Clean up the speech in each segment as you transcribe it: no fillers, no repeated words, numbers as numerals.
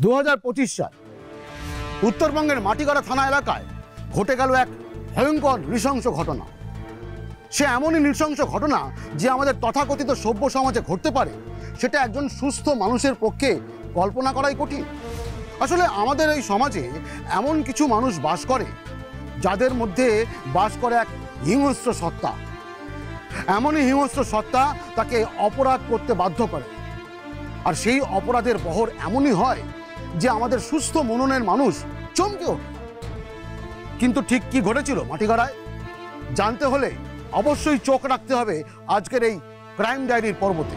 2025 সাল উত্তরবঙ্গের মাটিগাড়া থানা এলাকায় ঘটে গেল এক ভয়ঙ্কর নৃশংস ঘটনা। সে এমনই নৃশংস ঘটনা যে আমাদের তথাকথিত সভ্য সমাজে ঘটতে পারে সেটা একজন সুস্থ মানুষের পক্ষে কল্পনা করাই কঠিন। আসলে আমাদের এই সমাজে এমন কিছু মানুষ বাস করে যাদের মধ্যে বাস করে এক হিংস্র সত্তা। এমনই হিংস্র সত্তা তাকে অপরাধ করতে বাধ্য করে, আর সেই অপরাধের বহর এমনই হয় যে আমাদের সুস্থ মননের মানুষ চমকে ওঠে। কিন্তু ঠিক কি ঘটেছিল মাটিগাড়ায় জানতে হলে অবশ্যই চোখ রাখতে হবে আজকের এই ক্রাইম ডায়েরির পর্বতে।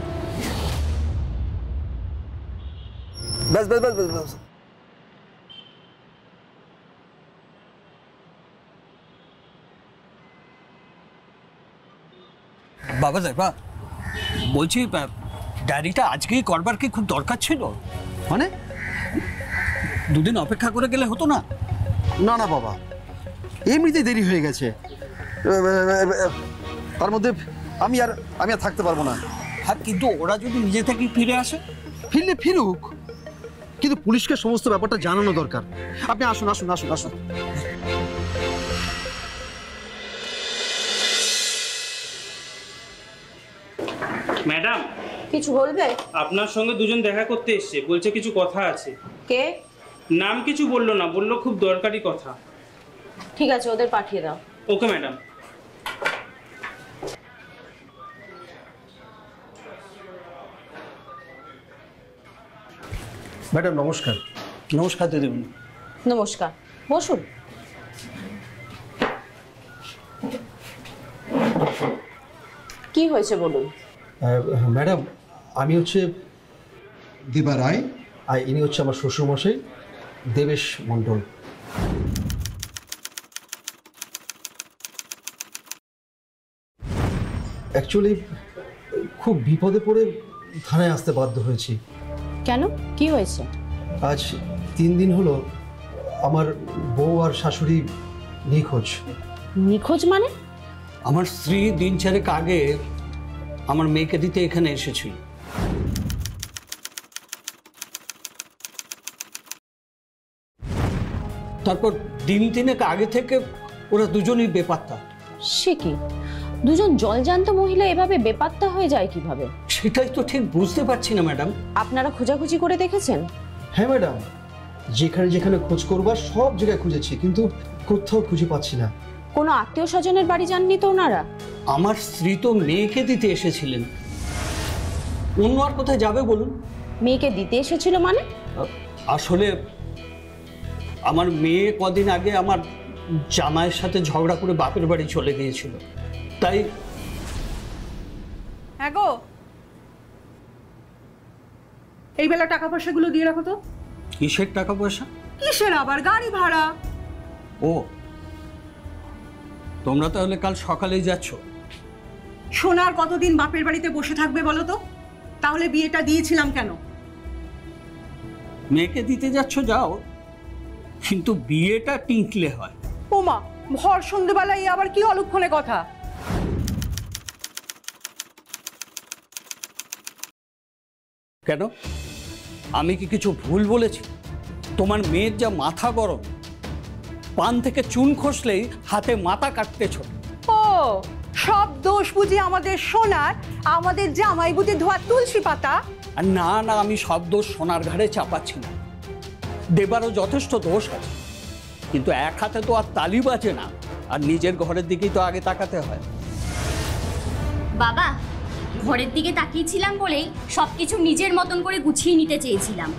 बस बस बस बस বাবা দেবা বলছি ডায়েরিটা আজকেই করবার কি খুব দরকার ছিল? মানে দুদিন অপেক্ষা করে গেলে হতো না? না না বাবা, এমনিতেই দেরি হয়ে গেছে। তার মধ্যে আমি আর থাকতে পারবো না। হ্যাঁ, কিন্তু ওরা যদি নিজে থেকে ফিরে আসে? ফিরলে ফিরুক, কিন্তু পুলিশকে সমস্ত ব্যাপারটা জানানো দরকার। আপনি আসুন আসুন আসুন আসুন। ম্যাডাম, কিছু বলবে? আপনার সঙ্গে দুজন দেখা করতে এসেছে, বলছে কিছু কথা আছে। কে? নাম কিছু বললো না, বললো খুব দরকারি কথা। ঠিক আছে, ওদের পাঠিয়ে দাও। Okay madam. ম্যাডাম নমস্কার। নমস্কার দিদিমণি। নমস্কার, বসুন। কি হয়েছে বলুন। ম্যাডাম, আমি হচ্ছে দিবা রায়, আর ইনি হচ্ছে আমার শ্বশুরমশাই দেবেশ মণ্ডল। অ্যাকচুয়ালি খুব বিপদে পড়ে থানায় আসতে বাধ্য হয়েছি। কেন, কি হয়েছে? আজ 3 দিন হলো আমার বউ আর শাশুড়ি নিখোঁজ। নিখোঁজ মানে? আমার স্ত্রী দিন চারেক আগে আমার মেয়েকে দিতে এখানে এসেছিল। তারপর দিন তিনেক আগে থেকে ওরা দুজনই বেপাত্তা। সে কি, দুজন জলজান্ত মহিলা এভাবে বেপাত্তা হয়ে যায় কিভাবে? সেটাই তো ঠিক বুঝতে পারছি না ম্যাডাম। আপনারা খোঁজাখুঁজি করে দেখেছেন? হ্যাঁ ম্যাডাম, যেখানে যেখানে খোঁজ করবার সব জায়গায় খুঁজেছি, কিন্তু কোথাও খুঁজে পাচ্ছি না। কোনো আত্মীয় স্বজনের বাড়ি যাননি তো ওনারা? আমার স্ত্রী তো মেয়েকে দিতে এসেছিলেন, অন্য আর কোথায় যাবে বলুন? মেয়েকে দিতে এসেছিল মানে? আসলে আমার মেয়ে কদিন আগে আমার জামাইয়ের সাথে ঝগড়া করে বাপের বাড়ি চলে গিয়েছিল, তাই। হ্যাঁ গো, এই বেলা টাকা পয়সাগুলো দিয়ে রাখো তো। কিসের টাকা পয়সা? কিসের আবার? গাড়ি ভাড়া। ও, তোমরা তাহলে কাল সকালেই যাচ্ছ? সোনার কতদিন বাপের বাড়িতে বসে থাকবে বলো তো? তাহলে বিয়েটা দিয়েছিলাম কেন? মেয়েকে দিতে যাচ্ছ যাও, কিন্তু বিয়েটা টিঁকলে হয়। ওমা, ভর সন্ধ্যেবেলায় আবার কি অলক্ষণে কথা? কেন, আমি কি কিছু ভুল বলেছি? তোমার মেয়ের যা মাথা গরম, পান থেকে চুন খসলেই হাতে মাথা কাটতে ছোট। ও, সব দোষ বুঝি আমাদের সোনার, আমাদের জামাই বুঝি ধোয়া তুলসী পাতা? আর না না, আমি সব দোষ সোনার ঘাড়ে চাপাচ্ছি না। দেবারও যথেষ্ট দোষ আছে, কিন্তু এক হাতে তো আর তালি বাজে না, আর নিজের ঘরের দিকেই তো আগে তাকাতে হয়। বাবা, ঘরের দিকে তাকিয়েছিলাম বলেই সবকিছু নিজের মতন করে গুছিয়ে নিতে চেয়েছিলাম,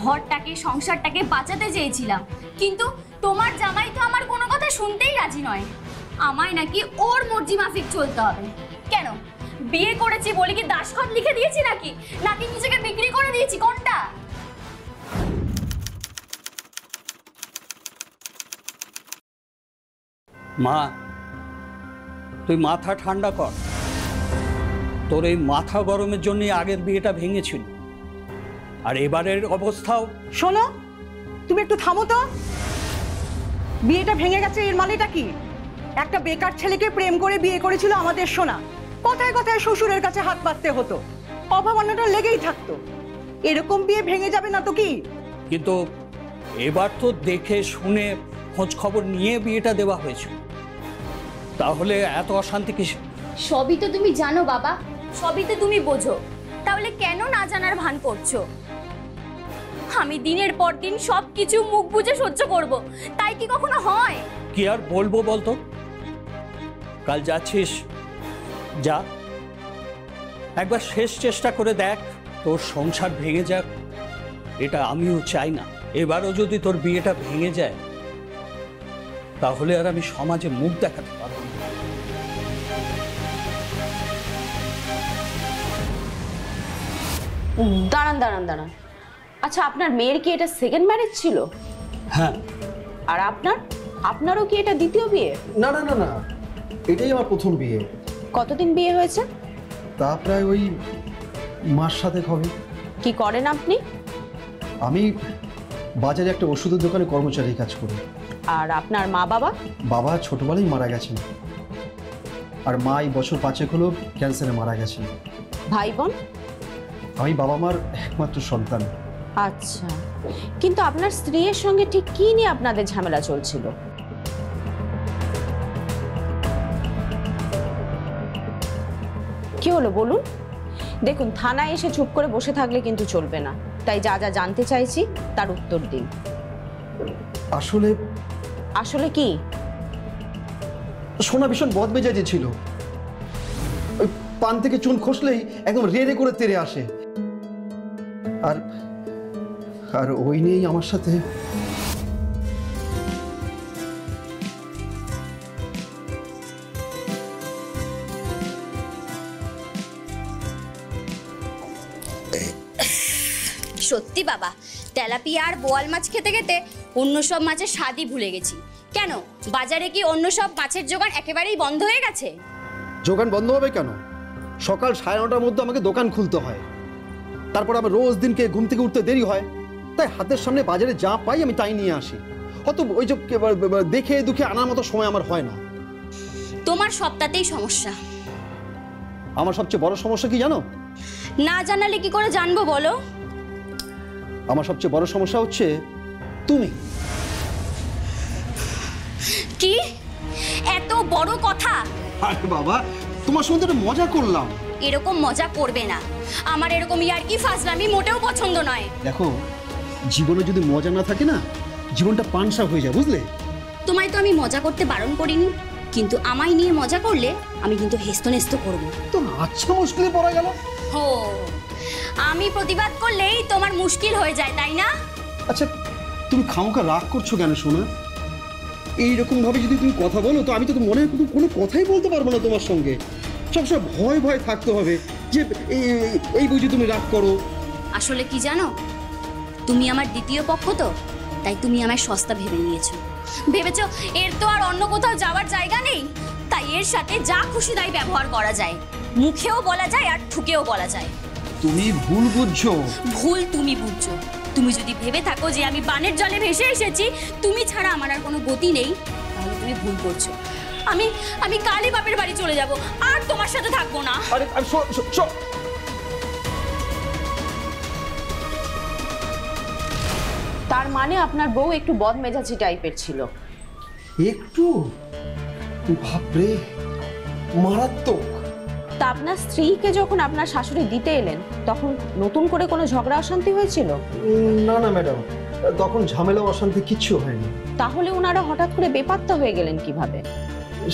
ঘরটাকে সংসারটাকে বাঁচাতে চেয়েছিলাম, কিন্তু তোমার জামাই তো আমার কোনো কথা শুনতেই রাজি নয়। আমায় নাকি ওর মর্জি মাফিক চলতে হবে। কেন, বিয়ে করেছি বলে কি দাসখত লিখে দিয়েছি নাকি? নাকি নিজেকে বিক্রি করে দিয়েছি? কোনটা? মা, তুই মাথা ঠান্ডা কর। তোর এই মাথা গরমের জন্যই আগের বিয়েটা ভেঙেছিল, আর এবারের অবস্থাও। শোনো, তুমি একটু থামো তো। বিয়েটা ভেঙে গেছে এর মানেটা কি? একটা বেকার ছেলেকে প্রেম করে বিয়ে করেছিল আমাদের সোনা, কথায় কথায় শ্বশুরের কাছে হাত পাততে হতো, অভাবনাটা লেগেই থাকতো। এরকম বিয়ে ভেঙে যাবে না তো কি? কিন্তু এবার তো দেখে শুনে খোঁজ খবর নিয়ে বিয়েটা দেওয়া হয়েছিল, তাহলে এত অশান্তি কি? সবই তো তুমি জানো বাবা, সবই তো তুমি বোঝো, তাহলে কেন না জানার ভান করছো? আমি দিনের পর দিন সবকিছু মুখ বুজে সহ্য করব, তাই কি কখনো হয়? কি আর বলবো বলতো? কাল যাচ্ছিস, যা, একবার শেষ চেষ্টা করে দেখ, তোর সংসার ভেঙে যাক এটা আমিও চাই না। এবারও যদি তোর বিয়েটা ভেঙে যায় তাহলে আর আমি সমাজে মুখ দেখাতে পারবো না। দাঁড়ান দাঁড়ান দাঁড়ান, আচ্ছা আপনার মেয়ের কি এটা সেকেন্ড ম্যারেজ ছিল? হ্যাঁ। আর আপনারও কি এটা দ্বিতীয় বিয়ে? না না না না, এটাই আমার প্রথম বিয়ে। কতদিন বিয়ে হয়েছে? তা প্রায় ওই মাস সাথে হবে। কি করেন আপনি? আমি বাজারে একটা ওষুধের দোকানে কর্মচারী কাজ করি। আর আপনার মা বাবা? বাবা ছোটবেলায় মারা গেছেন, আর মা এই বছর 5 হলো ক্যান্সারে মারা গেছেন। ভাই বোন? আমি বাবা মার একমাত্র সন্তান। আচ্ছা, কিন্তু আপনার স্ত্রীর সঙ্গে ঠিক কি নিয়ে আপনাদের ঝামেলা চলছিল? কি হলো বলুন? দেখুন, থানায় এসে চুপ করে বসে থাকলে কিন্তু চলবে না, তাই যা যা জানতে চাইছি তার উত্তর দিন। আসলে কি? সোনা ভীষণ বদমেজাজি ছিল, ওই পান থেকে চুন খসলেই একদম রে করে তেড়ে আসে, আর আর ওই নিয়েই আমার সাথে। সত্যি বাবা, তেলাপিয়া আর বোয়াল মাছ খেতে খেতে অন্য সব মাছের স্বাদই ভুলে গেছি। কেন, বাজারে কি অন্য সব মাছের জোগান একেবারেই বন্ধ হয়ে গেছে? দোকান বন্ধ হবে কেন? সকাল 9:30টার মধ্যে আমাকে দোকান খুলতে হয়, তারপর আমার রোজ দিনকে ঘুম থেকে উঠতে দেরি হয়, তাই হাতের সামনে বাজারে যা পাই আমি তাই নিয়ে আসি। হয়তো ওই যে দেখে দুঃখে আনার মতো সময় আমার হয় না। তোমার সবটাতেই সমস্যা। আমার সবচেয়ে বড় সমস্যা কি জানো? না জানালে কি করে জানবো বলো? আমার সবচেয়ে বড় সমস্যা হচ্ছে তুমি। কি এত বড় কথা? আরে বাবা, তোমার সঙ্গে তো মজা করলাম। এরকম মজা করবে না, আমার এরকম ইয়ার্কি ফাজলামি মোটেও পছন্দ নয়। দেখো, জীবনে যদি মজা না থাকে না, জীবনটা পানসা হয়ে যায়, বুঝলে? তোমায় তো আমি মজা করতে বারণ করিনি, কিন্তু আমায় নিয়ে মজা করলে আমি কিন্তু হেস্তনেস্ত করবো। তো আচ্ছা, মুশকিলে পড়া গেল। ও, আমি প্রতিবাদ করলেই তোমার মুশকিল হয়ে যায়, তাই না? আচ্ছা, তুমি খামোখা রাগ করছো কেন সোনা? এইরকম ভাবে যদি তুমি কথা বলো তো আমি তো মনে কোনো কথাই বলতে পারবো না তোমার সঙ্গে। সবসময় ভয় ভয় থাকতে হবে যে এই বুঝি তুমি রাগ করো। আসলে কি জানো, তুমি আমার দ্বিতীয় পক্ষ তো, তাই তুমি আমায় সস্তা ভেবে নিয়েছো। ভেবেছো এর তো আর অন্য কোথাও যাওয়ার জায়গা নেই, তাই এর সাথে যা খুশি তাই ব্যবহার করা যায়, মুখেও বলা যায় আর ঠুকেও বলা যায়। তুমি ভুল বুঝছো। ভুল তুমি বুঝছো। তুমি যদি ভেবে থাকো যে আমি বানের জলে ভেসে এসেছি, তুমি ছাড়া আমার আর কোনো গতি নেই, তাহলে তুমি ভুল করছো। আমি কালই বাপের বাড়ি চলে যাব, আর তোমার সাথে থাকবো না। আরে তার মানে আপনার বউ একটু বদমেজাজি টাইপের ছিল? একটু? বাপরে, মারাত্মক। তা আপনার স্ত্রীকে যখন আপনার শাশুড়ি দিতে এলেন তখন নতুন করে কোনো ঝগড়া অশান্তি হয়েছিল? না না ম্যাডাম, তখন ঝামেলা অশান্তি কিচ্ছু হয়নি। তাহলে ওনারা হঠাৎ করে বেপাত্তা হয়ে গেলেন কিভাবে?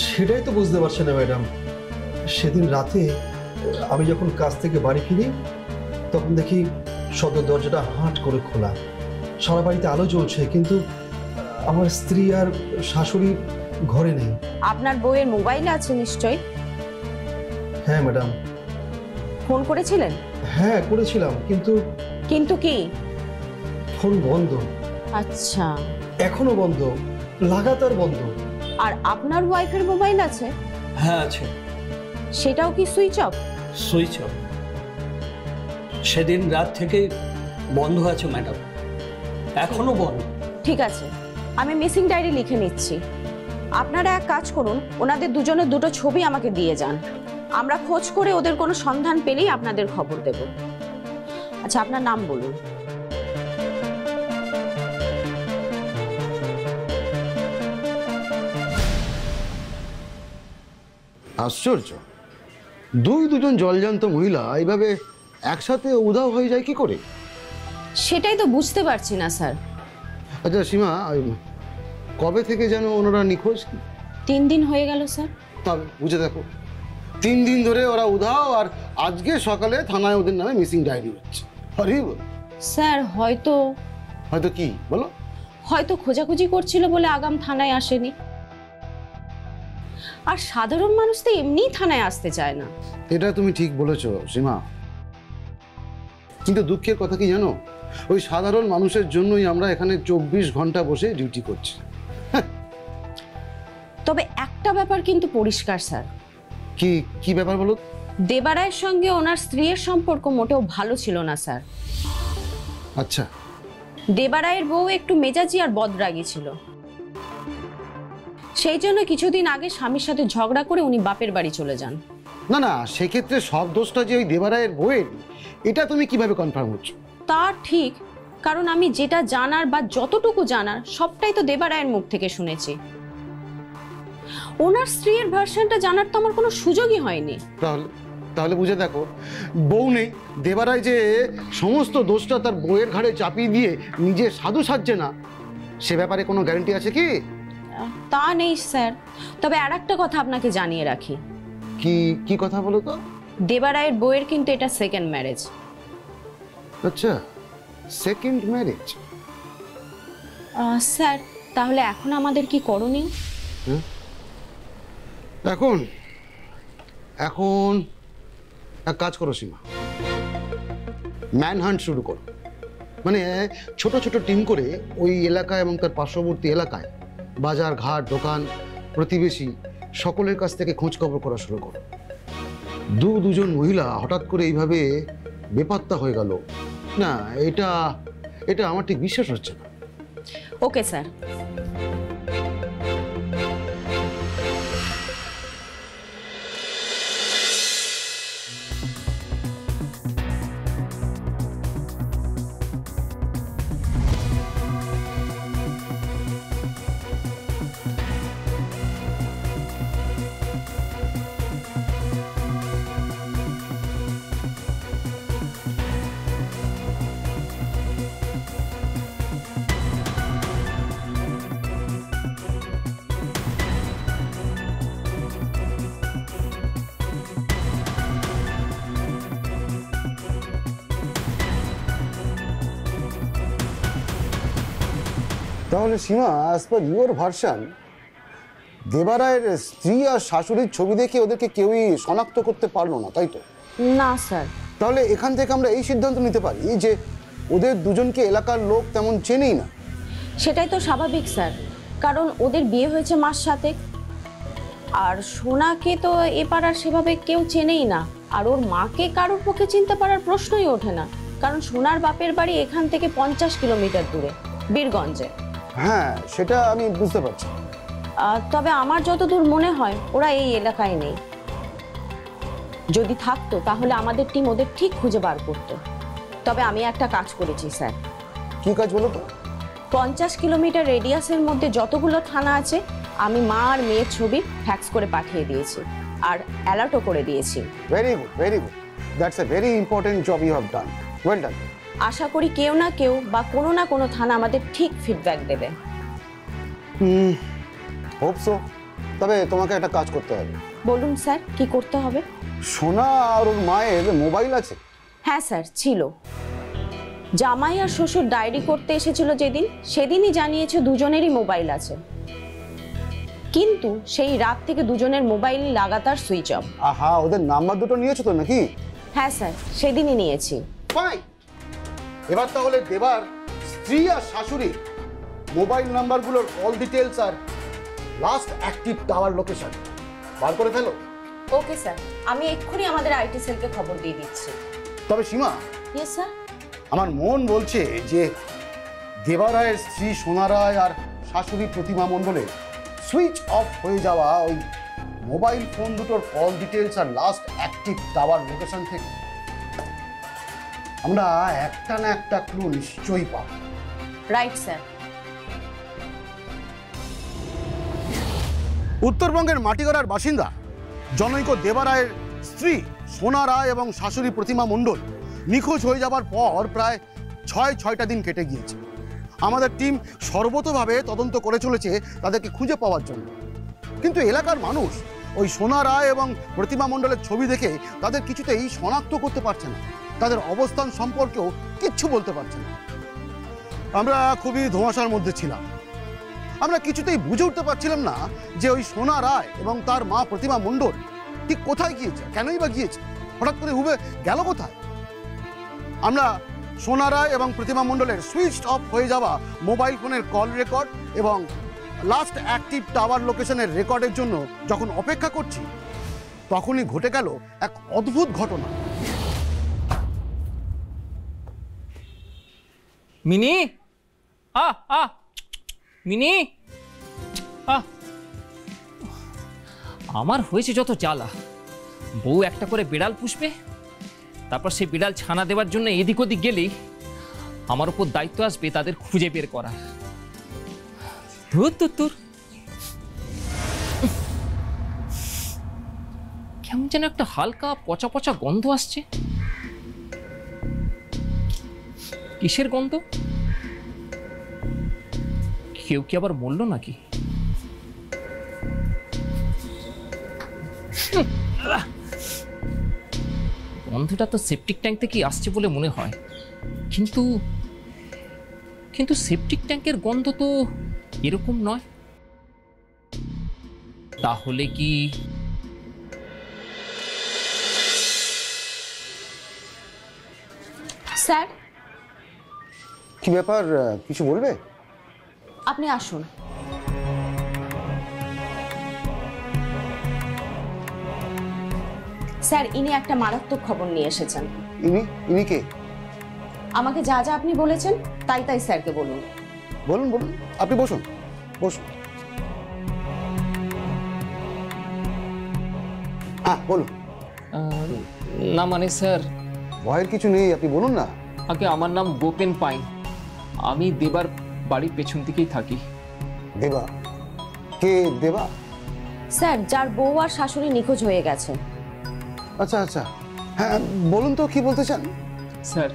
সেটাই তো বুঝতে পারছি না ম্যাডাম। সেদিন রাতে আমি যখন কাজ থেকে বাড়ি ফিরি তখন দেখি সদর দরজাটা হাট করে খোলা, সারা বাড়িতে আলো জ্বলছে, কিন্তু আমার স্ত্রী আর শাশুড়ি ঘরে নেই। আপনার বউয়ের মোবাইলে আছে নিশ্চয়ই? হ্যাঁ ম্যাডাম। ফোন করেছিলেন? হ্যাঁ করেছিলাম, কিন্তু কিন্তু কি? ফোন বন্ধ। আচ্ছা, এখনো বন্ধ, লাগাতার বন্ধ। আর আপনার ওয়াইফের মোবাইল আছে? হ্যাঁ আছে। সেটাও কি সুইচ অফ? Switch off. সেদিন রাত থেকে বন্ধ আছে ম্যাডাম, এখনো বন্ধ। ঠিক আছে, আমি মিসিং ডায়েরি লিখে নিচ্ছি। আপনারা এক কাজ করুন, ওনাদের দুজনের দুটো ছবি আমাকে দিয়ে যান, আমরা খোঁজ করে ওদের কোনো সন্ধান পেলেই আপনাদের খবর দেব। আচ্ছা, আপনার নাম বলুন। আশ্চর্য, দুজন জলজান্ত মহিলা এইভাবে একসাথে উধাও হয়ে যায় কি করে? সেটাই তো বুঝতে পারছি না স্যার। আচ্ছা সীমা, কবে থেকে যেন ওনারা নিখোঁজ? 3 দিন হয়ে গেল স্যার। তবে বুঝে দেখো, 3 দিন ধরে ওরা উধাও, আর আজকে সকালে থানায় ওদের নামে মিসিং ডায়েরি হচ্ছে। আরে স্যার হয়তো হয়তো কি বলো? হয়তো খোঁজাখুঁজি করছিল বলে আগাম থানায় আসেনি। আর সাধারণ মানুষ তো এমনিই থানায় আসতে চায় না। এটা তুমি ঠিক বলেছো সীমা, কিন্তু দুঃখের কথা কি জানো, ওই সাধারণ মানুষের জন্যই আমরা এখানে 24 ঘন্টা বসে ডিউটি করছি। তবে একটা ব্যাপার কিন্তু পরিষ্কার স্যার। কি কি ব্যাপার বলো? দেবারায়ের সঙ্গে ওনার স্ত্রীর সম্পর্ক মোটেও ভালো ছিল না স্যার। আচ্ছা, দেবারায়ের বউ একটু মেজাজি আর বদরাগী ছিল। সেই জন্য কিছুদিন আগে স্বামীর সাথে ঝগড়া করে উনি বাপের বাড়ি চলে যান। না না, সেক্ষেত্রে সব দোষটা যে ওই দেবারায়ের বউয়ের, এটা তুমি কিভাবে কনফার্ম হচ্ছ? তা ঠিক, কারণ আমি যেটা জানার বা যতটুকু জানার সবটাই তো দেবারায়ের মুখ থেকে শুনেছি। ওনার স্ত্রীর ভার্সনটা জানার তো আমার কোনো সুযোগই হয়নি। তাহলে বুঝে দেখো, বউ নেই, দেবারায় যে সমস্ত দোষটা তার বউয়ের ঘাড়ে চাপিয়ে দিয়ে নিজে সাধু সাজছে না, সে ব্যাপারে কোনো গ্যারান্টি আছে কি? তা নেই স্যার। তবে আর একটা কথা আপনাকে জানিয়ে রাখি। কি কি কথা বলো তো? দেবারায়ের বউয়ের কিন্তু এটা সেকেন্ড ম্যারেজ। আচ্ছা, সেকেন্ড ম্যারেজ। স্যার তাহলে এখন আমাদের কি করণীয়? এখন এখন এক কাজ করো সীমা, ম্যানহান্ট শুরু করো। মানে ছোট ছোট টিম করে ওই এলাকায় এবং তার পার্শ্ববর্তী এলাকায় বাজার ঘাট দোকান প্রতিবেশী সকলের কাছ থেকে খোঁজ খবর করা শুরু করো। দুজন মহিলা হঠাৎ করে এইভাবে বেপাত্তা হয়ে গেল না, এটা আমার ঠিক বিশ্বাস হচ্ছে না। Okay sir. তাহলে সীমা, অ্যাজ পার ইউর ভার্সন, দেবারায়ের স্ত্রী আর শাশুড়ির ছবি দেখে ওদেরকে কেউই শনাক্ত করতে পারলো না, তাই তো? না স্যার। তাহলে এখান থেকে আমরা এই সিদ্ধান্ত নিতে পারি যে ওদের দুজনকে এলাকার লোক তেমন চেনেই না। সেটাই তো স্বাভাবিক স্যার, কারণ ওদের বিয়ে হয়েছে মাস 7 আর সোনাকে তো এ পাড়ার সেভাবে কেউ চেনেই না। আর ওর মাকে কারোর পক্ষে চিনতে পারার প্রশ্নই ওঠে না, কারণ সোনার বাপের বাড়ি এখান থেকে 50 কিলোমিটার দূরে, বীরগঞ্জে। হ্যাঁ, সেটা আমি বুঝতে পারছি। তবে আমার যতদূর মনে হয় ওরা এই এলাকায় নেই। যদি থাকতো তাহলে আমাদের টিম ওদের ঠিক খুঁজে বার করতো। তবে আমি একটা কাজ করেছি স্যার। কি কাজ বলো তো? 50 কিলোমিটার রেডিয়াসের মধ্যে যতগুলো থানা আছে আমি মা আর মেয়ের ছবি ফ্যাক্স করে পাঠিয়ে দিয়েছি আর অ্যালার্টও করে দিয়েছি। Very good, very good. That's a very important job you have done. Well done. আশা করি কেউ না কেউ বা কোনো না কোনো থানা আমাদের ঠিক ফিডব্যাক দেবে। Hope so. তবে তোমাকে একটা কাজ করতে হবে। বলুন স্যার, কি করতে হবে? সোনা আর ওর মায়ের মোবাইল আছে? হ্যাঁ স্যার, ছিল। জামাই আর শ্বশুর ডায়েরি করতে এসেছিল যেদিন, সেদিনই জানিয়েছে দুজনেরই মোবাইল আছে, কিন্তু সেই রাত থেকে দুজনের মোবাইল লাগাতার সুইচ অফ। আহা, ওদের নাম্বার দুটো নিয়েছো তো নাকি? হ্যাঁ স্যার, সেদিনই নিয়েছি। ফাইন। এবার তাহলে দেবার স্ত্রী আর শাশুড়ি মোবাইল নাম্বারগুলোর কল ডিটেলস আর লাস্ট অ্যাক্টিভ টাওয়ার লোকেশন বার করে ফেলো। ওকে স্যার, আমি এক্ষুনি আমাদের আইটি সেলকে খবর দিয়ে দিচ্ছি। তবে সীমা, ইয়েস স্যার। আমার মন বলছে যে দেবারায়ের স্ত্রী সোনা রায় আর শাশুড়ি প্রতিমা মণ্ডলের সুইচ অফ হয়ে যাওয়া ওই মোবাইল ফোন দুটোর কল ডিটেলস আর লাস্ট অ্যাক্টিভ টাওয়ার লোকেশন থেকে আমরা একটা না একটা ক্লু নিশ্চয়ই পাব। Right sir. উত্তরবঙ্গের মাটিগড়ার বাসিন্দা জনৈক দেবা রায়ের স্ত্রী সোনা রায় এবং শাশুড়ি প্রতিমা মণ্ডল নিখোঁজ হয়ে যাবার পর প্রায় 6টা দিন কেটে গিয়েছে। আমাদের টিম সর্বতোভাবে তদন্ত করে চলেছে তাদেরকে খুঁজে পাওয়ার জন্য। কিন্তু এলাকার মানুষ ওই সোনা রায় এবং প্রতিমা মণ্ডলের ছবি দেখে তাদের কিছুতেই শনাক্ত করতে পারছে না, তাদের অবস্থান সম্পর্কেও কিচ্ছু বলতে পারছে না। আমরা খুবই ধোঁয়াশার মধ্যে ছিলাম। আমরা কিছুতেই বুঝে উঠতে পারছিলাম না যে ওই সোনা রায় এবং তার মা প্রতিমা মণ্ডল ঠিক কোথায় গিয়েছে, কেনই বা গিয়েছে, হঠাৎ করে উবে গেল কোথায়। আমরা সোনা রায় এবং প্রতিমা মণ্ডলের সুইচ অফ হয়ে যাওয়া মোবাইল ফোনের কল রেকর্ড এবং লাস্ট অ্যাক্টিভ টাওয়ার লোকেশনের রেকর্ডের জন্য যখন অপেক্ষা করছি, তখনই ঘটে গেল এক অদ্ভুত ঘটনা। মিনি, মিনি, আমার হয়েছে যত জ্বালা। বউ একটা করে বিড়াল পুষবে, তারপর সেই বিড়াল ছানা দেওয়ার জন্য এদিক ওদিক গেলেই আমার উপর দায়িত্ব আসবে তাদের খুঁজে বের করা। ধুর ধুর ধুর, কেমন যেন একটা হালকা পচা পচা গন্ধ আসছে। কিসের গন্ধ? কেউ কি আবার মরল নাকি? গন্ধটা তো সেপটিক ট্যাঙ্ক থেকে আসছে বলে মনে হয়, কিন্তু কিন্তু সেপটিক ট্যাঙ্কের গন্ধ তো এরকম নয়। তাহলে কি স্যার, কি ব্যাপার, কিছু বলবে? আপনি আসুন। স্যার, ইনি একটা মারাত্মক খবর নিয়ে এসেছেন। ইনি কে? আমাকে যা যা আপনি বলেছেন তাই তাই স্যারকে বলুন। বলুন বলুন, আপনি বসুন বসুন। হ্যাঁ বলুন। না মানে স্যার, ভয়ের কিছু নেই, আপনি বলুন না। আগে আমার নাম গোপেন পাইন, আমি দেবার বাড়ির পেছন দিকেই থাকি। দেবা? কে দেবা? স্যার, যার বউ আর শাশুড়ি নিখোঁজ হয়ে গেছে। আচ্ছা আচ্ছা, হ্যাঁ বলুন তো কি বলতে চান। স্যার,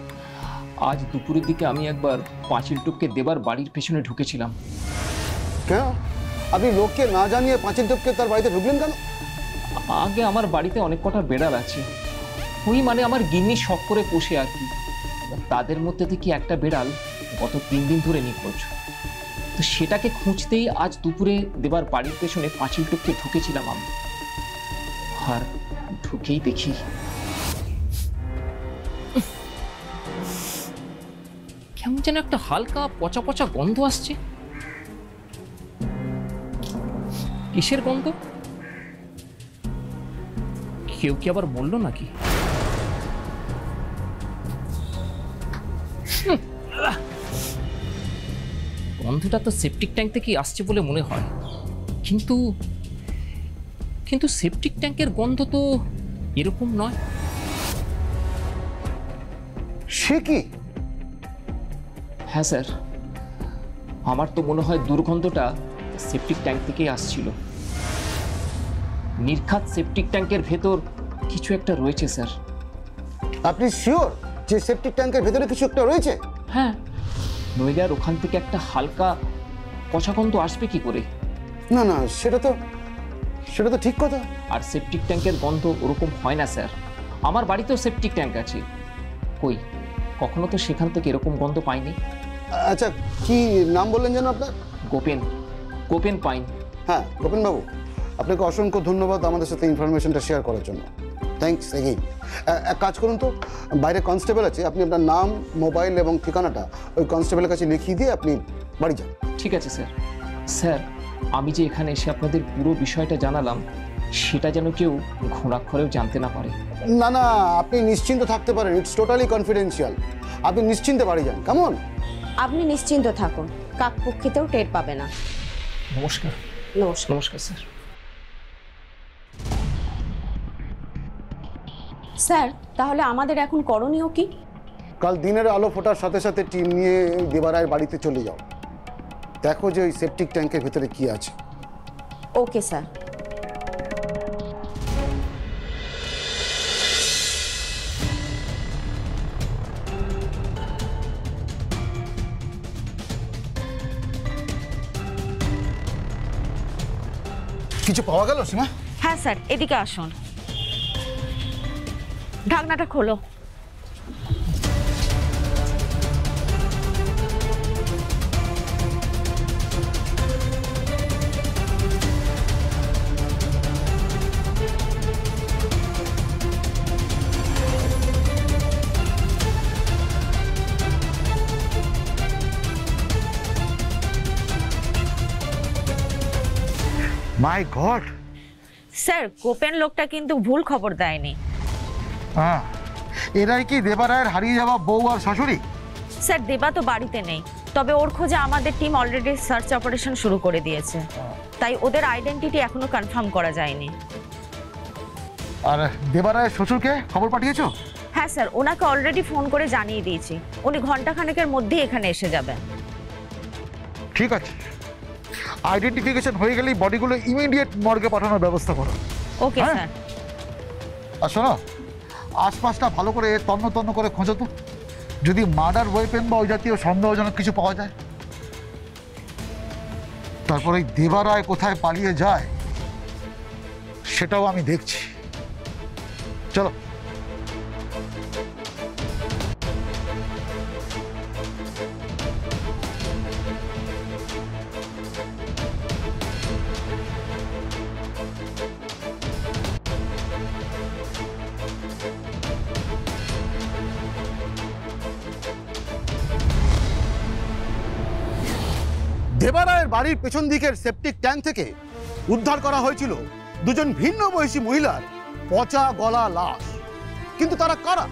আজ দুপুরের দিকে আমি একবার পাঁচিল টপকে দেবার বাড়ির পেছনে ঢুকেছিলাম। কেন আপনি লোককে না জানিয়ে পাঁচিল টপকে তার বাড়িতে ঢুকলেন কেন? আগে আমার বাড়িতে অনেক কটা বেড়াল আছে, ওই মানে আমার গিন্নি শখ করে পোষে আর কি। তাদের মধ্যে থেকে একটা বেড়াল গত 3 দিন ধরে নিখোঁজ। তো সেটাকে খুঁজতেই আজ দুপুরে দেবার বাড়ির পেছনে পাঁচিল টপকে ঢুকেছিলাম আমি। আর ঢুকেই দেখি কেমন যেন একটা হালকা পচা পচা গন্ধ আসছে। কিসের গন্ধ? কেউ কি আবার মরল নাকি? গন্ধটা তো সেপটিক ট্যাঙ্ক থেকে আসছে বলে মনে হয়, কিন্তু কিন্তু সেপটিক ট্যাঙ্কের গন্ধ তো এরকম নয়। সে কি? হ্যাঁ স্যার, আমার তো মনে হয় দুর্গন্ধটা সেপটিক ট্যাঙ্ক থেকেই আসছিল। নির্ঘাত সেপটিক ট্যাঙ্কের ভেতর কিছু একটা রয়েছে স্যার। আপনি শিওর যে সেপটিক ট্যাঙ্কের ভেতরে কিছু একটা রয়েছে? হ্যাঁ, নইলে আর ওখান থেকে একটা হালকা পচা গন্ধ আসবে কি করে? না না, সেটা তো ঠিক কথা। আর সেপটিক ট্যাঙ্কের গন্ধ ওরকম হয় না স্যার। আমার বাড়িতেও সেপটিক ট্যাঙ্ক আছে, কই কখনো তো সেখান থেকে এরকম গন্ধ পাইনি। আচ্ছা, কি নাম বললেন যেন আপনার? গোপেন পাইন। হ্যাঁ গোপেন বাবু, আপনাকে অসংখ্য ধন্যবাদ আমাদের সাথে ইনফরমেশনটা শেয়ার করার জন্য। Thanks again. এক কাজ করুন তো, বাইরে কনস্টেবল আছে, আপনি আপনার নাম, মোবাইল এবং ঠিকানাটা ওই কনস্টেবলের কাছে লিখিয়ে দিয়ে আপনি বাড়ি যান। ঠিক আছে স্যার। স্যার, আমি যে এখানে এসে আপনাদের পুরো বিষয়টা জানালাম, সেটা যেন কেউ ঘোরাক্ষরেও জানতে না পারে। না না, আপনি নিশ্চিন্ত থাকতে পারেন, ইটস টোটালি কনফিডেন্সিয়াল। আপনি নিশ্চিন্তে বাড়ি যান। কেমন? আপনি নিশ্চিন্ত থাকুন, কাকপক্ষীতেও টের পাবে না। নমস্কার। নমস্কার। নমস্কার স্যার। স্যার, তাহলে আমাদের এখন করণীয় কি? কাল দিনের আলো ফোটার সাথে সাথে টিম নিয়ে দেবারায়ের বাড়িতে চলে যাও, দেখো যে ওই সেপটিক ট্যাঙ্কের ভেতরে কি আছে। Okay sir. কিছু পাওয়া গেল সীমা? হ্যাঁ স্যার, এদিকে আসুন। ঢাকনাটা খোলো। মাই গড! স্যার, কোপেন লোকটা কিন্তু ভুল খবর দেয়নি। হ্যাঁ, এরাই কি দেবা রায়ের হারিয়ে যাওয়া বউ আর শাশুড়ি? স্যার, দেবা তো বাড়িতে নেই, তবে ওর খোঁজে আমাদের টিম অলরেডি সার্চ অপারেশন শুরু করে দিয়েছে, তাই ওদের আইডেন্টিটি এখনো কনফার্ম করা যায়নি। আর দেবা রায়ের শ্বশুরকে খবর পাঠিয়েছো? হ্যাঁ স্যার, ওনাকে অলরেডি ফোন করে জানিয়ে দিয়েছি, উনি ঘন্টাখানেকের মধ্যেই এখানে এসে যাবেন। ঠিক আছে, আইডেন্টিফিকেশন হয়ে গেলেই বডিগুলো ইমিডিয়েট মর্গে পাঠানোর ব্যবস্থা করো। ওকে হ্যাঁ? স্যার। আর শোনো, আশপাশটা ভালো করে তন্ন করে খোঁজো তো, যদি মার্ডার ওয়েপেন বা ওই জাতীয় সন্দেহজনক কিছু পাওয়া যায়। তারপরে দেবা রায় কোথায় পালিয়ে যায় সেটাও আমি দেখছি। চলো। দেবা রায়ের বাড়ির পেছন দিকের সেপটিক ট্যাঙ্ক থেকে উদ্ধার করা হয়েছিল দুজন ভিন্ন বয়সী মহিলার পচা গলা লাশ। কিন্তু তারা কারা?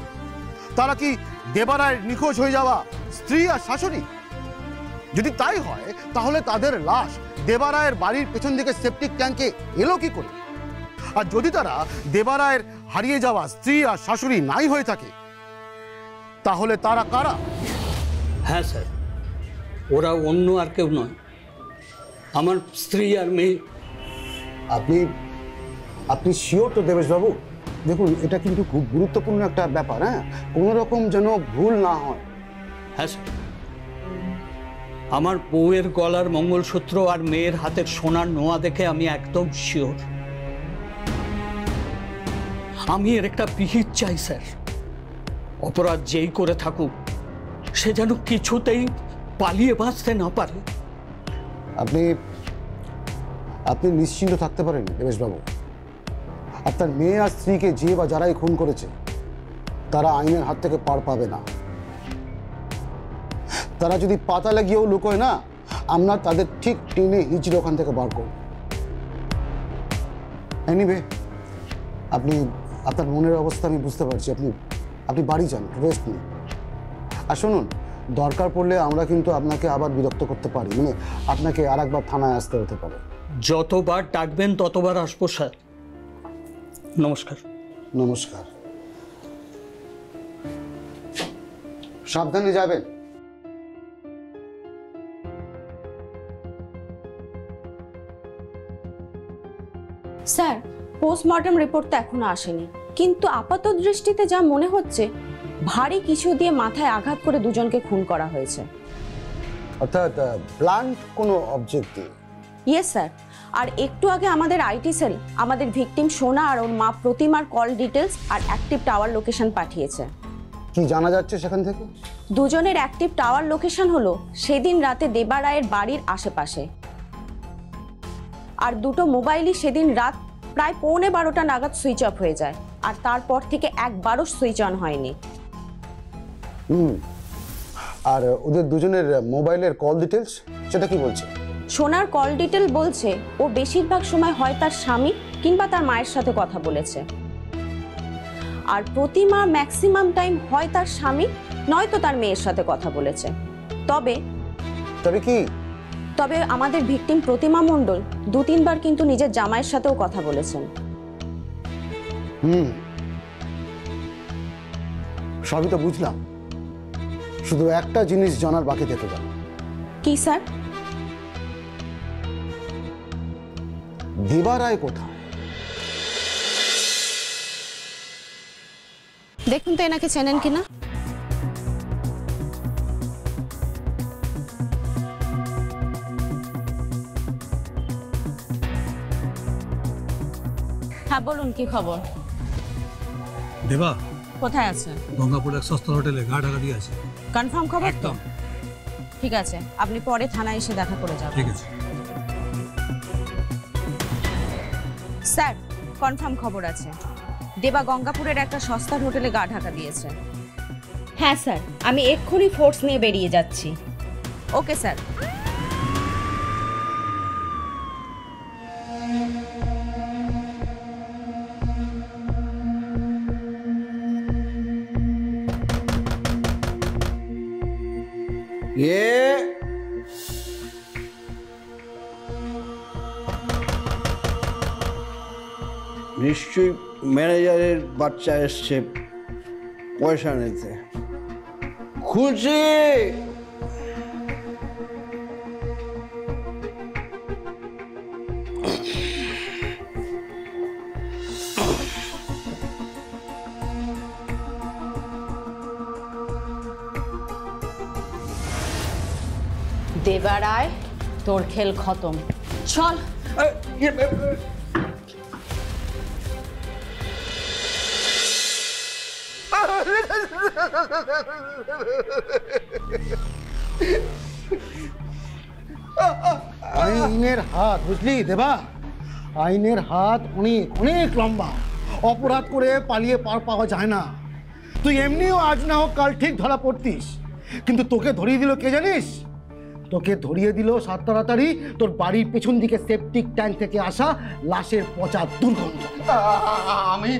তারা কি দেবা রায়ের নিখোঁজ হয়ে যাওয়া স্ত্রী আর শাশুড়ি? যদি তাই হয় তাহলে তাদের লাশ দেবা রায়ের বাড়ির পেছন দিকে সেপটিক ট্যাঙ্কে এলো কি করে? আর যদি তারা দেবা রায়ের হারিয়ে যাওয়া স্ত্রী আর শাশুড়ি নাই হয়ে থাকে তাহলে তারা কারা? হ্যাঁ স্যার, ওরা অন্য আর কেউ নয়, আমার স্ত্রী আর মেয়ে। আপনি আপনি শিওর তো দেবেশবাবু? দেখুন, এটা কিন্তু খুব গুরুত্বপূর্ণ একটা ব্যাপার। হ্যাঁ, কোনো রকম যেন ভুল না হয়। হ্যাঁ স্যার, আমার বউয়ের গলার মঙ্গলসূত্র আর মেয়ের হাতের সোনার নোয়া দেখে আমি একদম শিওর। আমি এর একটা বিহিত চাই স্যার। অপরাধ যেই করে থাকুক সে যেন কিছুতেই পালিয়ে বাঁচতে না পারে। আপনি আপনি নিশ্চিন্ত থাকতে পারেন দেবেশবাবু। আপনার মেয়ে আর স্ত্রীকে যে বা যারাই খুন করেছে তারা আইনের হাত থেকে পার পাবে না। তারা যদি পাতালে গিয়েও লুকোয় না, আমরা তাদের ঠিক টেনে হিঁচড়ে ওখান থেকে বার করব। এনিওয়ে, আপনি আপনার মনের অবস্থা আমি বুঝতে পারছি। আপনি বাড়ি যান, রেস্ট নিন। আর শুনুন, দরকার পড়লে আমরা কিন্তু আপনাকে আবার বিরক্ত করতে পারি, মানে আপনাকে আর একবার থানায় আসতে হতে পারে। যতবার ডাকবেন ততবার আসবো স্যার। নমস্কার। নমস্কার। সাবধানে যাবেন। স্যার, পোস্টমর্টম রিপোর্ট তো এখনো আসেনি, কিন্তু আপাত দৃষ্টিতে যা মনে হচ্ছে ভারী কিছু দিয়ে মাথায় আঘাত করে দুজনকে খুন করা হয়েছে। অর্থাৎ প্ল্যান্ট কোনো অবজেক্ট দিয়ে? Yes sir. আর একটু আগে আমাদের আইটি সেল আমাদের ভিকটিম সোনা আর ওর মা প্রতিমার কল ডিটেলস আর অ্যাক্টিভ টাওয়ার লোকেশন পাঠিয়েছে। কি জানা যাচ্ছে সেখান থেকে? দুজনের অ্যাক্টিভ টাওয়ার লোকেশন হলো সেদিন রাতে দেবা রায়ের বাড়ির আশেপাশে, আর দুটো মোবাইলই সেদিন রাত প্রায় 11:15 নাগাদ সুইচ অফ হয়ে যায়, আর তারপর থেকে একবারও সুইচ অন হয়নি। আর ওদের দুজনের মোবাইলের কল ডিটেলস সেটা কি বলছে? সোনার কল ডিটেল বলছে ও বেশিরভাগ সময় হয় তার স্বামী কিংবা তার মায়ের সাথে কথা বলেছে, আর প্রতিমা ম্যাক্সিমাম টাইম হয় তার স্বামী নয়তো তার মেয়ের সাথে কথা বলেছে। তবে আমাদের ভিকটিম প্রতিমা মণ্ডল 2-3 বার কিন্তু নিজের জামাইয়ের সাথেও কথা বলেছেন। সবই তো বুঝলাম, শুধু একটা জিনিস জানার বাকি থেকে গেল। কি স্যার? দেবা রায় কোথায়? দেখুন তো এনাকে চেনেন কিনা। হ্যাঁ বলুন, কি খবর? দেবা কোথায় আছে? গঙ্গাপুর এক সস্তা হোটেলে গা ঢাকা দিয়ে আছে। কনফার্ম খবর তো? একদম ঠিক আছে, আপনি পরে থানায় এসে দেখা করে যাবেন। ঠিক আছে। স্যার, কনফার্ম খবর আছে, দেবা গঙ্গাপুরের একটা সস্তার হোটেলে গা ঢাকা দিয়েছে। হ্যাঁ স্যার, আমি এক্ষুনি ফোর্স নিয়ে বেরিয়ে যাচ্ছি। Okay sir. নিশ্চয়ই ম্যানেজারের বাচ্চা এসছে পয়সা নিতে। খুশি দেবা রায়, তোর খেল খতম, চল। আইনের হাত, বুঝলি দেবা, আইনের হাত অনেক অনেক লম্বা। অপরাধ করে পালিয়ে পার পাওয়া যায় না। তুই এমনিও আজ না হোক কাল ঠিক ধরা পড়তিস, কিন্তু তোকে ধরিয়ে দিল কে জানিস? তোকে ধরিয়ে দিল সাত তাড়াতাড়ি তোর বাড়ির পেছন দিকে সেপটিক ট্যাঙ্ক থেকে আসা লাশের পচা দুর্গন্ধ। আমি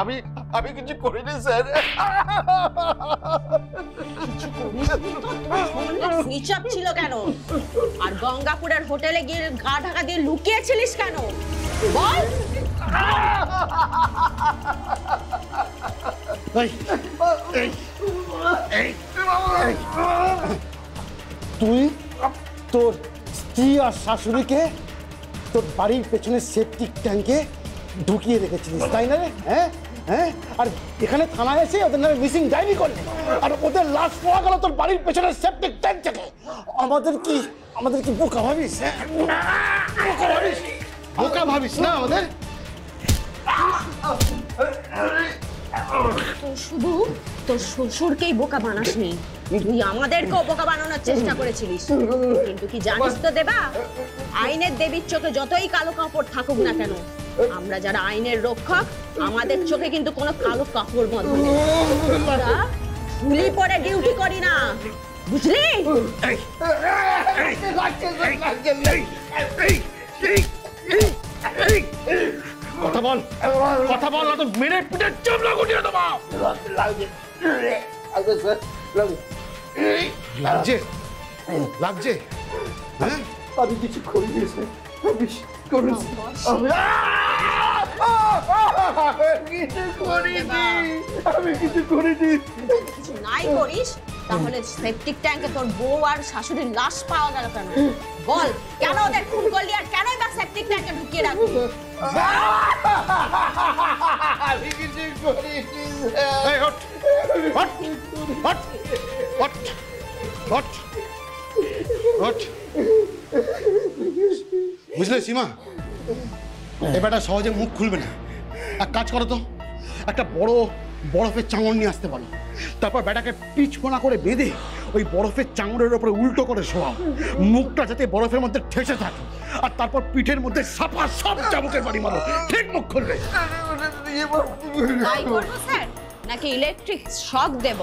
আমি আমি কিছু করিনি স্যার। সুইচ অফ ছিল কেন? আর গঙ্গাপুরের হোটেলে গিয়ে গা ঢাকা দিয়ে লুকিয়েছিলিস কেন? বল। তুই তোর স্ত্রী আর শাশুড়িকে তোর বাড়ির পেছনে সেপটিক ট্যাঙ্কে ঢুকিয়ে রেখেছিলিস, তাই না রে? হ্যাঁ হ্যাঁ, আর এখানে থানায় এসে ওদের নামে মিসিং ডায়েরি করলি, আর ওদের লাশ পাওয়া গেল তোর বাড়ির পেছনে সেপটিক ট্যাঙ্ক থেকে। আমাদের কি বোকা ভাবিস? বোকা ভাবিস না আমাদের? শুধু তোর শ্বশুরকেই বোকা বানাসনি, তুই আমাদেরকেও বোকা বানানোর চেষ্টা করেছিলিস। কিন্তু কি জানিস তো দেবা, আইনের দেবীর চোখে যতই কালো কাপড় থাকুক না কেন, আমরা যারা আইনের রক্ষক, আমাদের চোখে কিন্তু কোনো কালো কাপড় বন্ধ নেই। আমরা ঝুলি পরে ডিউটি করি না, বুঝলি? কথা বল, কথা বল, না তো মেরে পিঠে চামড়া গুটিয়ে দেবো। লাগছে লাগছে? হ্যাঁ, আমি কিছু করিনি স্যার, আমি করেছি। আমি কিছু করিনি। কিছু নাই করিস তাহলে সেপটিক ট্যাঙ্কে তোর বউ আর শাশুড়ির লাশ পাওয়া গেল কেন? বল, কেন ওদের খুন করলি আর কেনই বা সেপটিক ট্যাঙ্কে ঢুকিয়ে রাখলি? আমি কিছু করিনি। এই hot hot hot hot hot hot. বুঝলে সীমা, এবারটা সহজে মুখ খুলবে না। এক কাজ করো তো, একটা বড় বরফের চাঙড় নিয়ে আসতে পারো, তারপর ব্যাটাকে পিছপোনা করে বেঁধে ওই বরফের চাঙড়ের উপরে উল্টো করে শোয়াও, মুখটা যাতে বরফের মধ্যে ঠেসে থাকে, আর তারপর পিঠের মধ্যে সাপা সব চাবুকের বাড়ি মারো, ঠিক মুখ খুলবে। তাই করবো স্যার, নাকি ইলেকট্রিক শক দেব?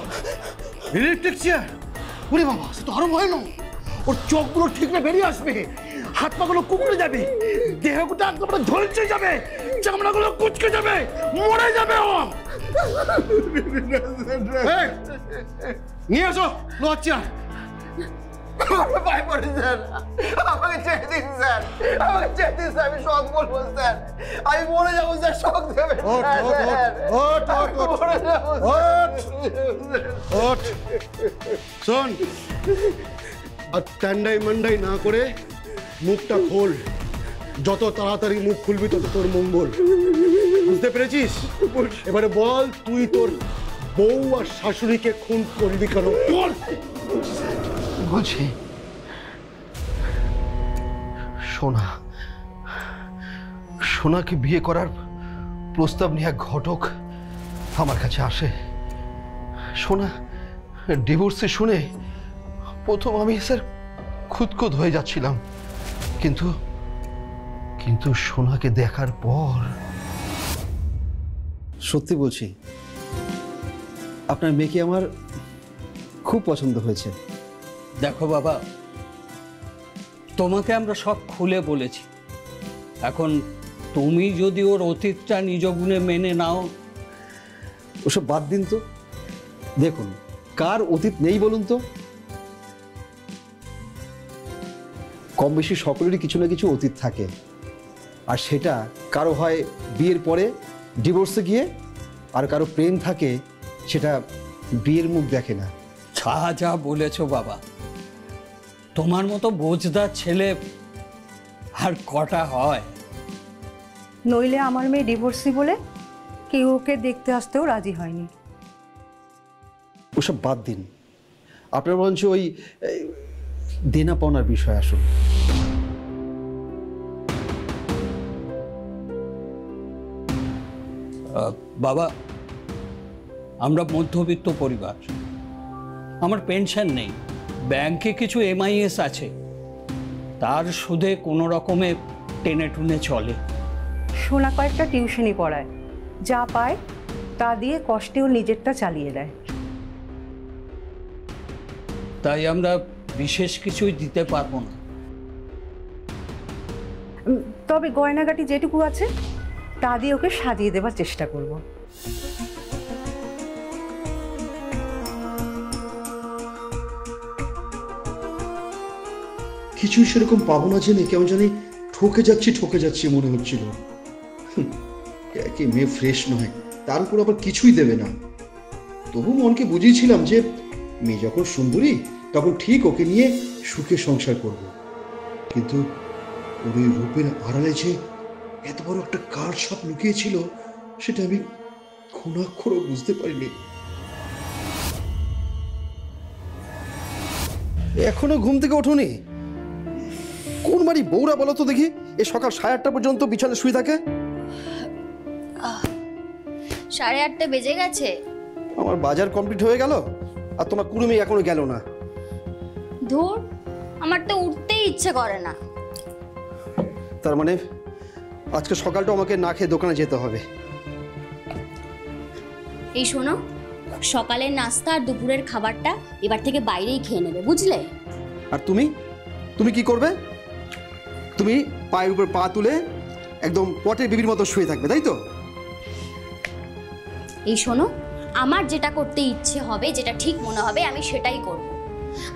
Electric chair? ওরে বাবা, সে তো আরো ভয়ানক। ওর চোখগুলো ঠিক না বেরিয়ে আসবে, হাত পাগুলো কুকড়ে যাবে, দেহটা একদম ঝলসে যাবে, চামড়াগুলো কুচকে যাবে, মরে যাবে ও। এই, নিয়ে আসো লোহার চেয়ার। আমাকে ছেড়ে দিন স্যার, আমাকে ছেড়ে দিন স্যার, আমি শখ বলবো স্যার, আমি মরে যাবো স্যার, শখ দেবেন শোন, আর ট্যান্ডাই মান্ডাই না করে মুখটা খোল, যত তাড়াতাড়ি মুখ খুলবি তত তোর মঙ্গল, বুঝতে পেরেছিস? এবারে বল, তুই তোর বউ আর শাশুড়িকে খুন করবি কেন? বল। বলছি সোনা, সোনাকে বিয়ে করার প্রস্তাব নিয়ে এক ঘটক আমার কাছে আসে। সোনা ডিভোর্সে শুনে প্রথম আমি স্যার খুদখুদ হয়ে যাচ্ছিলাম, কিন্তু কিন্তু সোনাকে দেখার পর সত্যি বলছি, আপনার মেয়েকে আমার খুব পছন্দ হয়েছে। দেখো বাবা, তোমাকে আমরা সব খুলে বলেছি। এখন তুমি যদি ওর অতীতটা নিজ গুণে মেনে নাও। ওসব বাদ দিন তো। দেখুন, কার অতীত নেই বলুন তো? কম বেশি সকলেরই কিছু না কিছু অতীত থাকে, আর সেটা কারো হয় বিয়ের পরে ডিভোর্সে গিয়ে, আর কারো প্রেম থাকে সেটা বিয়ের মুখ দেখে না। যা বলেছ বাবা, তোমার মতো বোঝদার ছেলে আর কটা হয়? নইলে আমার মেয়ে ডিভোর্সি বলে কেউ ওকে দেখতে আসতেও রাজি হয়নি। ওসব বাদ দিন, আপনার বরঞ্চ ওই দেনা পাওনার বিষয় আসুন। বাবা, আমরা মধ্যবিত্ত পরিবার, আমার পেনশন নেই, ব্যাংকে কিছু এমআইএস আছে, তার সুদে কোনো রকমে টেনে টুনে চলে। সোনা কয়েকটা টিউশনই পড়ায়, যা পায় তা দিয়ে কষ্টেও নিজেরটা চালিয়ে দেয়। তাই আমরা বিশেষ কিছুই দিতে পারবো না। তবে গয়নাগাটি যেটুকু আছে তা দিয়ে ওকে সাজিয়ে দেওয়ার চেষ্টা করব। কিছুই সেরকম পাবো না জেনে কেমন জানি ঠকে যাচ্ছি মনে হচ্ছিল। কি মেয়ে ফ্রেশ নয়, তার উপর আবার কিছুই দেবে না। তবু মনকে বুঝিয়েছিলাম যে মেয়ে যখন সুন্দরী তখন ঠিক ওকে নিয়ে সুখে সংসার করব, কিন্তু ওর ওই রূপের আড়ালে যে এত বড় একটা কার সাপ লুকিয়েছিল সেটা আমি ঘুণাক্ষরও বুঝতে পারিনি। এখনো ঘুম থেকে ওঠোনি? কোন বাড়ি বউরা বলো তো দেখি, এ সকাল 8:30 পর্যন্ত বিছানায় শুয়ে থাকে। 8:30 বেজে গেছে। আমার বাজার কমপ্লিট হয়ে গেল আর তোমার কুড়ুমি এখনো গেল না। ধুর, আমার তো উঠতেই ইচ্ছে করে না। তার মানে আজকে সকালটা আমাকে না খেয়ে দোকানে যেতে হবে। এই শোনো, সকালের নাস্তা আর দুপুরের খাবারটা এবার থেকে বাইরেই খেয়ে নেবে, বুঝলে? আর তুমি তুমি কি করবে? তুমি পায়ের উপর পা তুলে একদম পটের বিবির মতো শুয়ে থাকবে, তাই তো? এই শোনো, আমার যেটা করতে ইচ্ছে হবে, যেটা ঠিক মনে হবে, আমি সেটাই করব।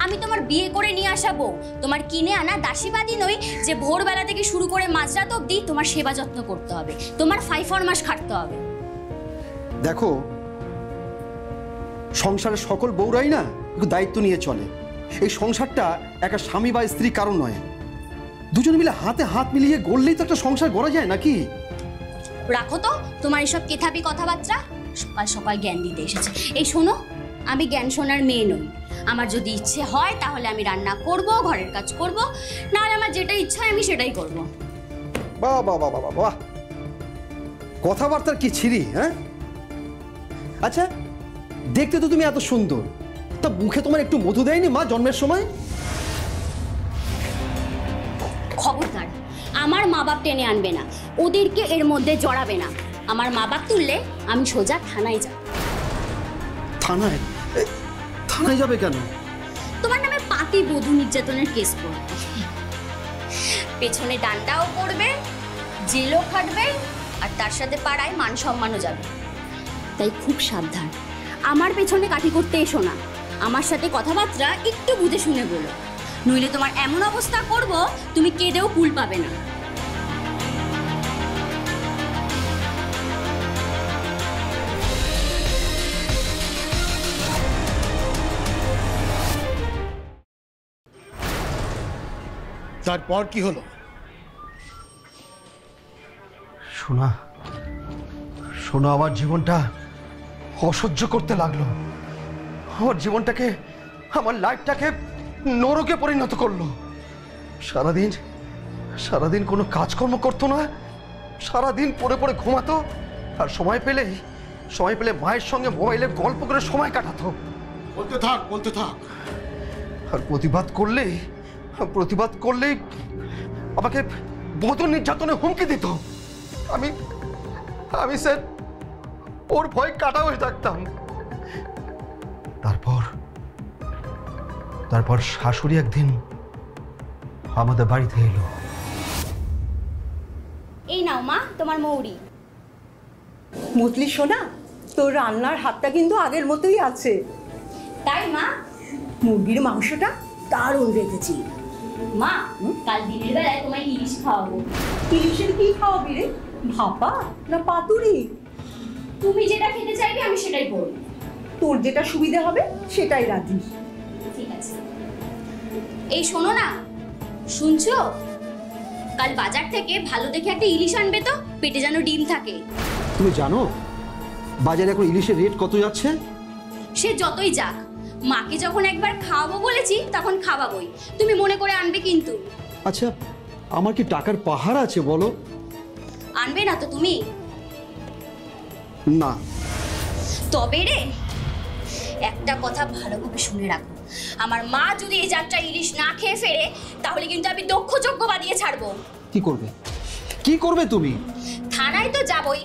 আমি তোমার বিয়ে করে নিয়ে আসাবো, তোমার কিনে আনা দাসীবাদী নই যে ভোরবেলা থেকে শুরু করে মাঝরাত অবধি তোমার সেবা যত্ন করতে হবে, তোমার 5 ফরমাস খাটতে হবে। দেখো, সংসারের সকল বউরাই না একটু দায়িত্ব নিয়ে চলে। এই সংসারটা একটা স্বামী বা স্ত্রী কারণ নয়, দুজন মিলে হাতে হাত মিলিয়ে গড়লেই তো একটা সংসার গড়া যায় নাকি? রাখো তো তোমার এসব কেথাবি কথাবার্তা, সকাল সকাল জ্ঞান দিতে এসেছে। এই শোনো, আমি জ্ঞান শোনার মেয়ে নই। আমার যদি ইচ্ছে হয় তাহলে আমি রান্না করব, ঘরের কাজ করব, নাহলে আমার যেটা ইচ্ছা হয় আমি সেটাই করব। বাহ বাহ বাহ বাহ বাহ, কথাবার্তার কি ছিরি! হ্যাঁ, আচ্ছা, দেখতে তো তুমি এত সুন্দর, তা মুখে তোমার একটু মধু দেয়নি মা জন্মের সময়? খবরদার, আমার মা বাপ টেনে আনবে না, ওদেরকে এর মধ্যে জড়াবে না। আমার মা বাপ তুললে আমি সোজা থানায় যাব। থানায়? থানায় যাবে কেন? তোমার নামে পাতি বধূ নির্যাতনের কেস করবে, পেছনে ডান্ডাও পড়বে, জেলও খাটবে, আর তার সাথে পাড়ায় মান সম্মানও যাবে। তাই খুব সাবধান, আমার পেছনে কাঠি করতে এসো না। আমার সাথে কথাবার্তা একটু বুঝে শুনে বলো, নইলে তোমার এমন অবস্থা করব তুমি কেঁদেও কুল পাবে না। তারপর কি হলো? শোনা শোনা আমার জীবনটা অসহ্য করতে লাগলো। আমার জীবনটাকে, আমার লাইফটাকে নরকে পরিণত করলো। সারাদিন কোনো কাজকর্ম করতো না, সারাদিন পড়ে পড়ে ঘুমাতো, আর সময় পেলে মায়ের সঙ্গে মোবাইলে গল্প করে সময় কাটাতো। বলতে থাক। আর প্রতিবাদ করলেই আমাকে বধূ নির্যাতনে হুমকি দিত। আমি স্যার ওর ভয় কাটা হয়ে থাকতাম। তারপর শাশুড়ি একদিন আমাদের বাড়িতে এলো। এই নাও মা তোমার মৌরি। মুতলি সোনা, তোর রান্নার হাতটা কিন্তু আগের মতোই আছে। তাই মা? মুরগির মাংসটা দারুণ রেখেছি। মা কাল দিনের বেলায় তোমায় ইলিশ খাওয়াবো। ইলিশের কি খাওয়াবি রে? ভাপা না পাতুরি? তুমি যেটা খেতে চাইবে আমি সেটাই করব। তোর যেটা সুবিধা হবে সেটাই রাজি। ঠিক আছে। এই শোনো না, শুনছো? কাল বাজার থেকে ভালো দেখে একটা ইলিশ আনবে তো, পেটে যেন ডিম থাকে। তুমি জানো বাজারে এখন ইলিশের রেট কত যাচ্ছে? সে যতই যাক, মাকে যখন একবার খাওয়াবো বলেছি তখন খাওয়াবোই। তুমি মনে করে আনবে কিন্তু। আচ্ছা, আমার কি টাকার পাহাড় আছে বলো? আনবে না তো তুমি? না। তবে রে, একটা কথা ভালোভাবে শুনে রাখো, আমার মা যদি এই যাত্রা ইলিশ না খেয়ে ফেরে তাহলে কিন্তু আমি দক্ষযজ্ঞ বাদিয়ে ছাড়বো। কি করবে তুমি? থানায় তো যাবই,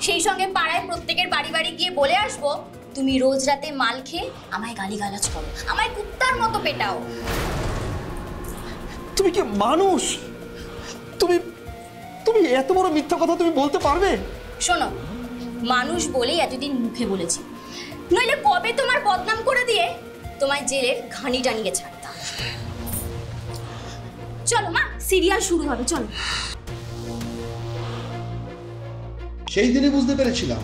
সেই সঙ্গে পাড়ায় প্রত্যেকের বাড়ি বাড়ি গিয়ে বলে আসবো তুমি রোজ রাতে মাল খেয়ে আমায় গালিগালাজ করো, আমায় কুত্তার মতো পেটাও। তুমি কি মানুষ? তুমি এত বড় মিথ্যা কথা তুমি বলতে পারবে? শোনো, মানুষ বলেই এতদিন মুখে বলেছি, নইলে কবে তোমার বদনাম করে দিয়ে তোমায় জেলের ঘানি টানিয়ে ছাড়তাম। চলো মা, সিরিয়াল শুরু হবে, চলো। সেই দিনে বুঝতে পেরেছিলাম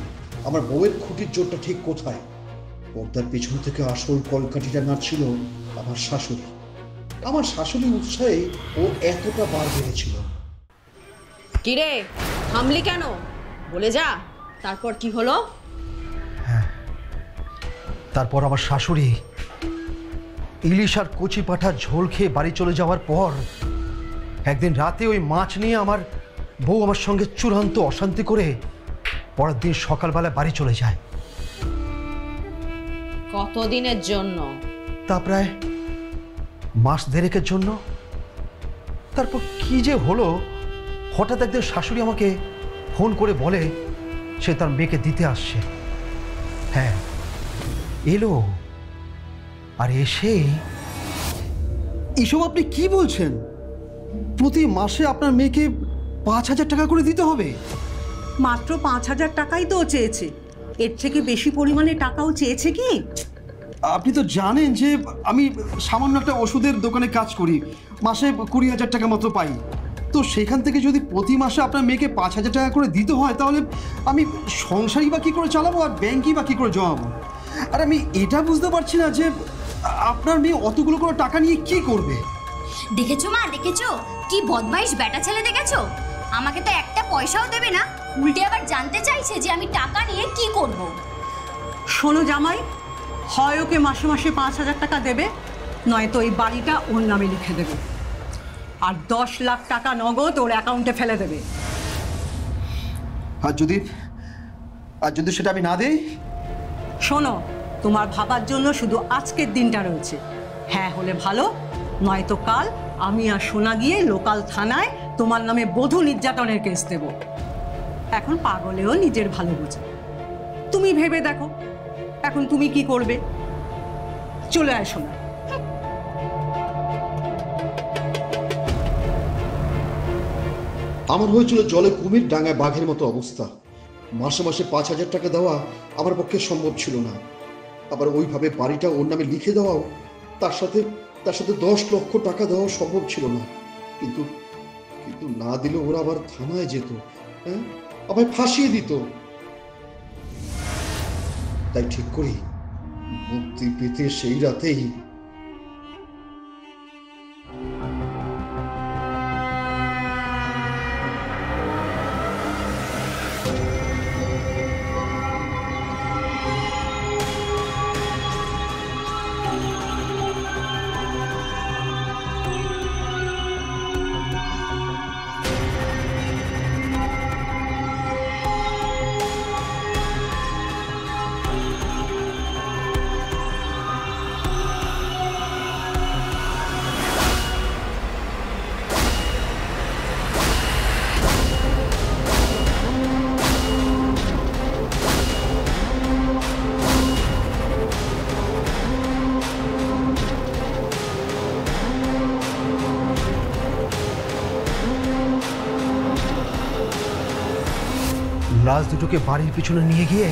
আমার বউয়ের খুঁটির জোরটা ঠিক কোথায়। পর্দার পিছন থেকে আসল কলকাঠিটা নাড়ছিল আমার শাশুড়ি। আমার শাশুড়ি উৎসাহে ও এতটা বার বেড়েছিল। কিরে, থামলি কেন? বলে যা, তারপর কি হলো? তারপর আমার শাশুড়ি ইলিশ আর কচি পাঠা ঝোল খেয়ে বাড়ি চলে যাওয়ার পর একদিন রাতে ওই মাছ নিয়ে আমার বউ আমার সঙ্গে চূড়ান্ত অশান্তি করে পরের দিন সকালবেলা বাড়ি চলে যায়। কতদিনের জন্য? তা প্রায় মাস দেড়েকের জন্য। তারপর কি যে হলো, হঠাৎ একদিন শাশুড়ি আমাকে ফোন করে বলে সে তার মেয়েকে দিতে আসছে। হ্যাঁ, এলো। আর এসব আপনি কি বলছেন? প্রতি মাসে আপনার মেয়েকে 5,000 টাকা করে দিতে হবে? মাত্র 5,000 টাকাই তো চেয়েছে, এর থেকে বেশি পরিমাণে টাকাও চেয়েছে কি? আপনি তো জানেন যে আমি সামান্য একটা ওষুধের দোকানে কাজ করি, মাসে 20,000 টাকা মতো পাই। তো সেখান থেকে যদি প্রতি মাসে আপনার মেয়েকে 5,000 টাকা করে দিতে হয়, তাহলে আমি সংসারই বা কী করে চালাবো আর ব্যাংকই বা কী করে জমাবো? আর আমি এটা বুঝতে পারছি না যে আপনার মেয়ে অতগুলো করে টাকা নিয়ে কি করবে। দেখেছো মা, দেখেছো কি বদমাইশ বেটা ছেলে, দেখেছো? আমাকে তো একটা পয়সাও দেবে না, উল্টে আবার জানতে চাইছে যে আমি টাকা নিয়ে কি করব। শোনো জামাই, হয় ওকে মাসে মাসে 5,000 টাকা দেবে, নয়তো এই বাড়িটা ওর নামে লিখে দেবে, আর 10 লাখ টাকা নগদ ওর অ্যাকাউন্টে ফেলে দেবে। আর যদি সেটা আমি না দিই? শোনো, তোমার ভাবার জন্য শুধু আজকের দিনটা রয়েছে। হ্যাঁ হলে ভালো, নয়তো কাল আমি আর সোনা গিয়ে লোকাল থানায় তোমার নামে বধূ নির্যাতনের কেস দেব। এখন পাগলেও নিজের ভালো বোঝে। তুমি ভেবে দেখো এখন তুমি কি করবে। চলে আয় সোনা। আমার হয়েছিল জলে কুমির, ডাঙায় বাঘের মতো অবস্থা। মাসে মাসে 5,000 টাকা দেওয়া আমার পক্ষে সম্ভব ছিল না। আবার ওইভাবে বাড়িটা ওর নামে লিখে দেওয়াও, তার সাথে 10 লক্ষ টাকা দেওয়া সম্ভব ছিল না। কিন্তু না দিলে ওরা আবার থানায় যেত, হ্যাঁ, আবার ফাঁসিয়ে দিত। তাই ঠিক করি মুক্তি পেতে সেই রাতেই লাশ দুটোকে বাড়ির পিছনে নিয়ে গিয়ে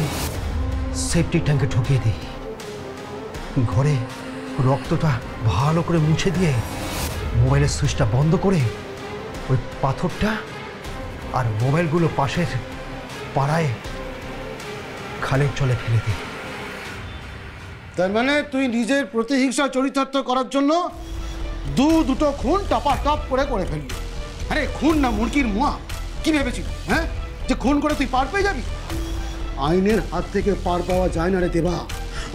সেফটি ট্যাঙ্কে ঢুকিয়ে দিই। ঘরে রক্তটা ভালো করে মুছে দিয়ে মোবাইলের সুইচটা বন্ধ করে ওই পাথরটা আর মোবাইলগুলো পাশের পাড়ায় খালের জলে ফেলে দিই। তার মানে তুই নিজের প্রতিহিংসা চরিতার্থ করার জন্য দুটো খুন টপ করে ফেললি। আরে খুন না মুরগির মোয়া, কি ভেবেছিস হ্যাঁ যে খুন করে তুই পার পেয়ে যাবি? আইনের হাত থেকে পার পাওয়া যায় না রে দেবা।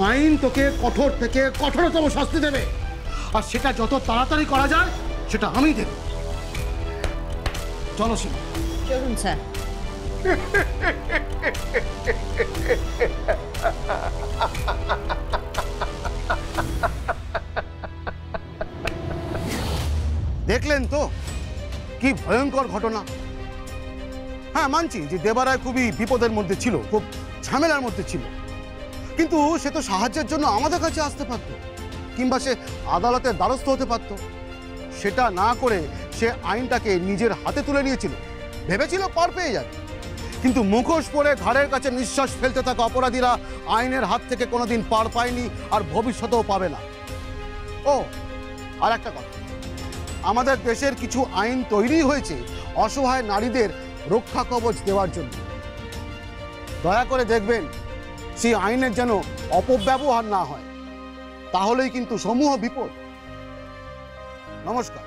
আইন তোকে কঠোর থেকে কঠোরতম শাস্তি দেবে, আর সেটা যত তাড়াতাড়ি করা যায় সেটা আমি দেব। চলো সীমা। চলুন স্যার। দেখলেন তো কি ভয়ঙ্কর ঘটনা। হ্যাঁ মানছি যে দেবারায় খুবই বিপদের মধ্যে ছিল, খুব ঝামেলার মধ্যে ছিল, কিন্তু সে তো সাহায্যের জন্য আমাদের কাছে আসতে পারত, কিংবা সে আদালতের দ্বারস্থ হতে পারত। সেটা না করে সে আইনটাকে নিজের হাতে তুলে নিয়েছিল, ভেবেছিল পার পেয়ে যাবে। কিন্তু মুখোশ পরে ঘাড়ের কাছে নিঃশ্বাস ফেলতে থাকা অপরাধীরা আইনের হাত থেকে কোনোদিন পার পায়নি, আর ভবিষ্যতেও পাবে না। ও আর একটা কথা, আমাদের দেশের কিছু আইন তৈরি হয়েছে অসহায় নারীদের রক্ষা কবচ দেওয়ার জন্য। দয়া করে দেখবেন সেই আইনের যেন অপব্যবহার না হয়, তাহলেই কিন্তু সমূহ বিপদ। নমস্কার।